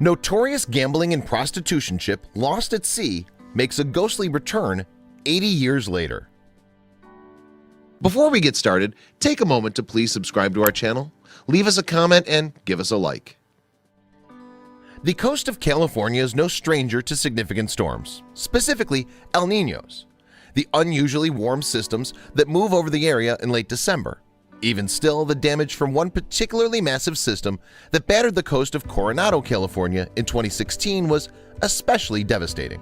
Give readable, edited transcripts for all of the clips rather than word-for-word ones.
Notorious gambling and prostitution ship lost at sea makes a ghostly return 80 years later. Before we get started, take a moment to please subscribe to our channel, leave us a comment, and give us a like. The coast of California is no stranger to significant storms, specifically El Niños, the unusually warm systems that move over the area in late December. Even still, the damage from one particularly massive system that battered the coast of Coronado, California in 2016 was especially devastating.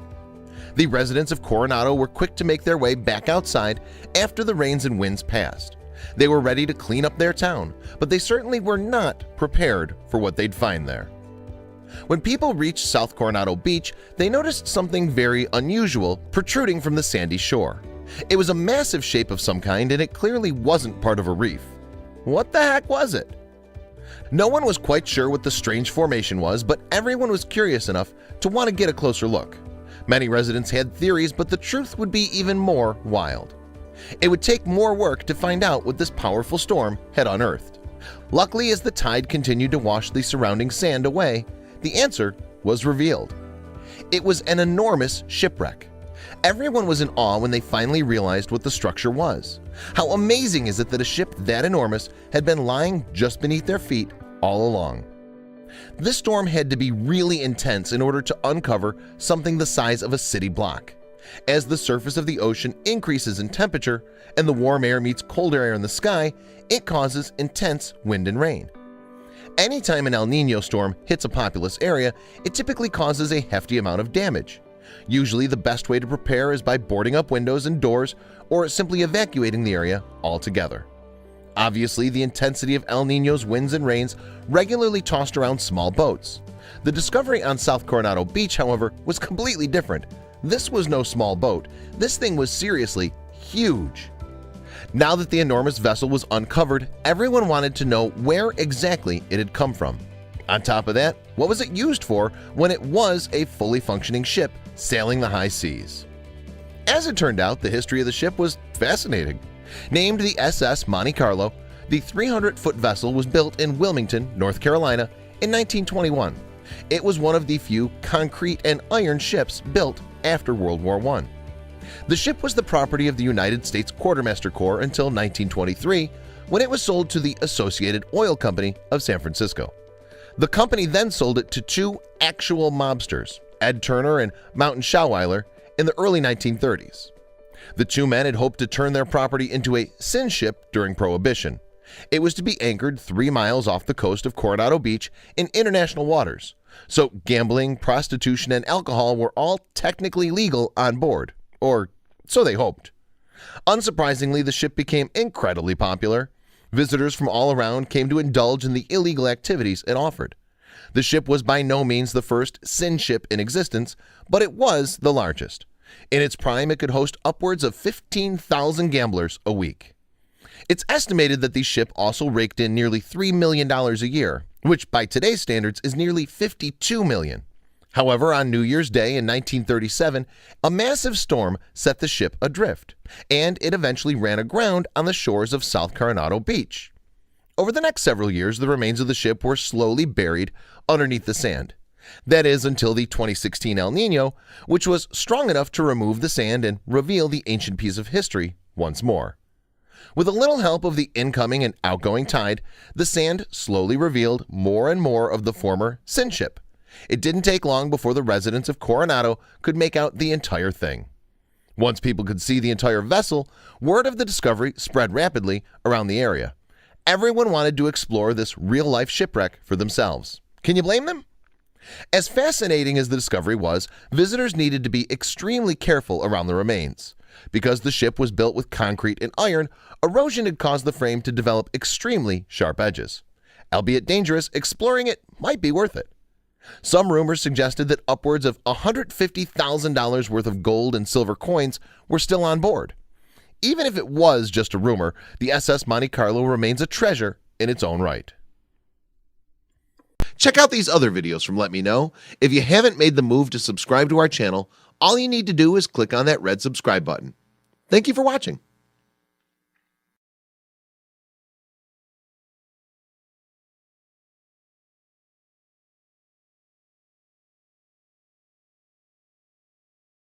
The residents of Coronado were quick to make their way back outside after the rains and winds passed. They were ready to clean up their town, but they certainly were not prepared for what they'd find there. When people reached South Coronado Beach, they noticed something very unusual protruding from the sandy shore. It was a massive shape of some kind, and it clearly wasn't part of a reef. What the heck was it? No one was quite sure what the strange formation was, but everyone was curious enough to want to get a closer look. Many residents had theories, but the truth would be even more wild. It would take more work to find out what this powerful storm had unearthed. Luckily, as the tide continued to wash the surrounding sand away, the answer was revealed. It was an enormous shipwreck. Everyone was in awe when they finally realized what the structure was. How amazing is it that a ship that enormous had been lying just beneath their feet all along? This storm had to be really intense in order to uncover something the size of a city block. As the surface of the ocean increases in temperature and the warm air meets colder air in the sky, it causes intense wind and rain. Anytime an El Niño storm hits a populous area, it typically causes a hefty amount of damage. Usually the best way to prepare is by boarding up windows and doors or simply evacuating the area altogether. Obviously, the intensity of El Niño's winds and rains regularly tossed around small boats. The discovery on South Coronado Beach, however, was completely different. This was no small boat. This thing was seriously huge. Now that the enormous vessel was uncovered, everyone wanted to know where exactly it had come from. On top of that, what was it used for when it was a fully functioning ship sailing the high seas? As it turned out, the history of the ship was fascinating. Named the SS Monte Carlo, the 300-foot vessel was built in Wilmington, North Carolina in 1921. It was one of the few concrete and iron ships built after World War I. The ship was the property of the United States Quartermaster Corps until 1923, when it was sold to the Associated Oil Company of San Francisco. The company then sold it to two actual mobsters, Ed Turner and Mountain Shaweiler, in the early 1930s. The two men had hoped to turn their property into a sin ship during Prohibition. It was to be anchored 3 miles off the coast of Coronado Beach in international waters, so gambling, prostitution, and alcohol were all technically legal on board, or so they hoped. Unsurprisingly, the ship became incredibly popular. Visitors from all around came to indulge in the illegal activities it offered. The ship was by no means the first sin ship in existence, but it was the largest. In its prime, it could host upwards of 15,000 gamblers a week. It's estimated that the ship also raked in nearly $3 million a year, which by today's standards is nearly $52 million. However, on New Year's Day in 1937, a massive storm set the ship adrift, and it eventually ran aground on the shores of South Coronado Beach. Over the next several years, the remains of the ship were slowly buried underneath the sand. That is, until the 2016 El Niño, which was strong enough to remove the sand and reveal the ancient piece of history once more. With a little help of the incoming and outgoing tide, the sand slowly revealed more and more of the former sin ship. It didn't take long before the residents of Coronado could make out the entire thing. Once people could see the entire vessel, word of the discovery spread rapidly around the area. Everyone wanted to explore this real-life shipwreck for themselves. Can you blame them? As fascinating as the discovery was, visitors needed to be extremely careful around the remains. Because the ship was built with concrete and iron, erosion had caused the frame to develop extremely sharp edges. Albeit dangerous, exploring it might be worth it. Some rumors suggested that upwards of $150,000 worth of gold and silver coins were still on board. Even if it was just a rumor, the SS Monte Carlo remains a treasure in its own right. Check out these other videos from Let Me Know. If you haven't made the move to subscribe to our channel, all you need to do is click on that red subscribe button. Thank you for watching.